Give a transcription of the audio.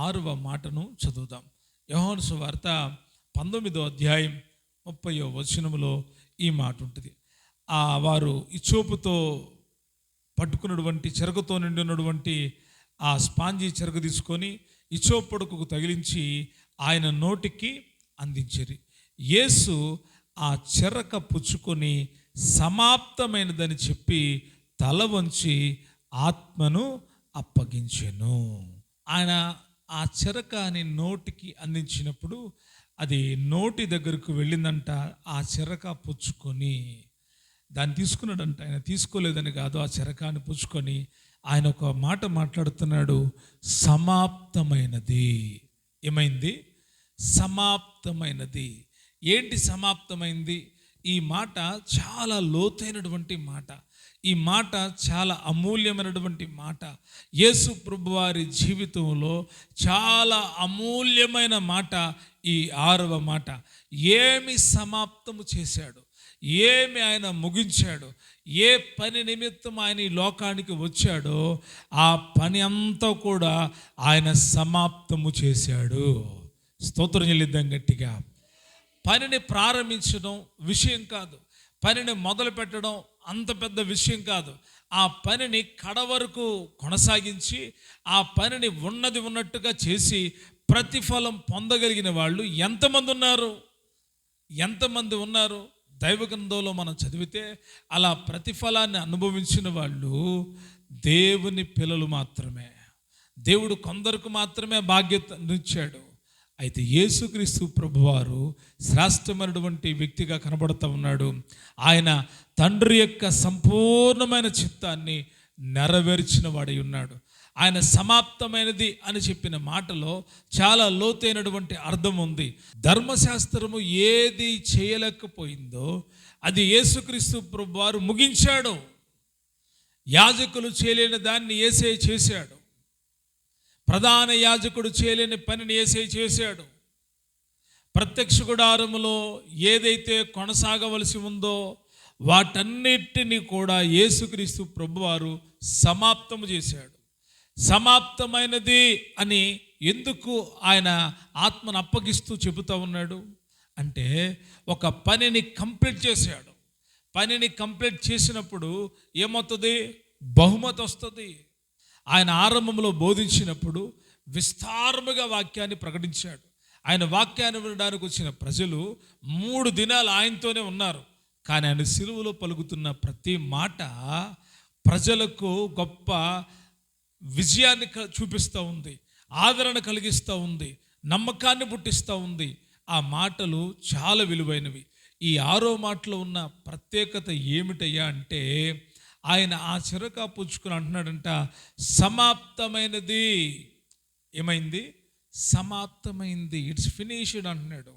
6వ మాటను చదువుదాం. యోహాను సువార్త 19వ అధ్యాయం 30వ వచనములో ఈ మాట ఉంటుంది. వారు ఇచ్చోపుతో పట్టుకున్నటువంటి చెరకుతో నిండి ఉన్నటువంటి ఆ స్పాంజీ చెరకు తీసుకొని ఇచ్చోపొడుకు తగిలించి ఆయన నోటికి అందించిరి. యేసు ఆ చెరక పుచ్చుకొని సమాప్తమైనదని చెప్పి తల వంచి ఆత్మను అప్పగించెను. ఆయన ఆ చెరకని నోటికి అందించినప్పుడు అది నోటి దగ్గరకు వెళ్ళిందంట. ఆ చెరక పుచ్చుకొని దాన్ని తీసుకున్నాడంట. ఆయన తీసుకోలేదని కాదు, ఆ చెరకాన్ని పుచ్చుకొని ఆయన ఒక మాట మాట్లాడుతున్నాడు, సమాప్తమైనది. ఏమైంది? సమాప్తమైనది. ఏంటి సమాప్తమైంది? ఈ మాట చాలా లోతైనటువంటి మాట. ఈ మాట చాలా అమూల్యమైనటువంటి మాట. యేసు ప్రభువారి జీవితంలో చాలా అమూల్యమైన మాట ఈ 6వ మాట. ఏమి సమాప్తము చేశాడు, ఏమి ఆయన ముగించాడు, ఏ పని నిమిత్తం ఆయన ఈ లోకానికి వచ్చాడో ఆ పని అంతా కూడా ఆయన సమాప్తము చేశాడు. స్తోత్రం చెల్లిద్దాం గట్టిగా. పనిని ప్రారంభించడం విషయం కాదు, పనిని మొదలు పెట్టడం అంత పెద్ద విషయం కాదు. ఆ పనిని కడ వరకు కొనసాగించి ఆ పనిని ఉన్నది ఉన్నట్టుగా చేసి ప్రతిఫలం పొందగలిగిన వాళ్ళు ఎంతమంది ఉన్నారు? దైవ గ్రంథంలో మనం చదివితే అలా ప్రతిఫలాన్ని అనుభవించిన వాళ్ళు దేవుని పిల్లలు మాత్రమే. దేవుడు కొందరికి మాత్రమే బాధ్యతనిచ్చాడు. అయితే యేసుక్రీస్తు ప్రభువారు శ్రేష్టమైనటువంటి వ్యక్తిగా కనబడుతూ ఉన్నాడు. ఆయన తండ్రి యొక్క సంపూర్ణమైన చిత్తాన్ని నెరవేర్చిన వాడై ఉన్నాడు. ఆయన సమాప్తమైనది అని చెప్పిన మాటలో చాలా లోతైనటువంటి అర్థం ఉంది. ధర్మశాస్త్రము ఏది చేయలేకపోయిందో అది యేసుక్రీస్తు ప్రభువారు ముగించాడు. యాజకులు చేయలేని దాన్ని యేసయ్య చేశాడు. ప్రధాన యాజకుడు చేయలేని పనిని యేసయ్య చేశాడు. ప్రత్యక్ష గుడారములో ఏదైతే కొనసాగవలసి ఉందో వాటన్నిటినీ కూడా యేసుక్రీస్తు ప్రభువారు సమాప్తము చేశాడు. సమాప్తమైనది అని ఎందుకు ఆయన ఆత్మను అప్పగిస్తూ చెబుతూ ఉన్నాడు అంటే, ఒక పనిని కంప్లీట్ చేశాడు. పనిని కంప్లీట్ చేసినప్పుడు ఏమవుతుంది? బహుమతి వస్తుంది. ఆయన ఆరంభంలో బోధించినప్పుడు విస్తారముగా వాక్యాన్ని ప్రకటించాడు. ఆయన వాక్యాన్ని వినడానికి వచ్చిన ప్రజలు 3 దినాలు ఆయనతోనే ఉన్నారు. కానీ ఆయన సిలువలో పలుకుతున్న ప్రతి మాట ప్రజలకు గొప్ప విజయాన్ని చూపిస్తూ ఉంది, ఆదరణ కలిగిస్తూ ఉంది, నమ్మకాన్ని పుట్టిస్తూ ఉంది. ఆ మాటలు చాలా విలువైనవి. ఈ 6వ మాటలో ఉన్న ప్రత్యేకత ఏమిటయ్యా అంటే, ఆయన ఆ చెరక పుచ్చుకుని అంటున్నాడంట, సమాప్తమైనది. ఏమైంది? సమాప్తమైంది. ఇట్స్ ఫినిష్డ్ అంటున్నాడు.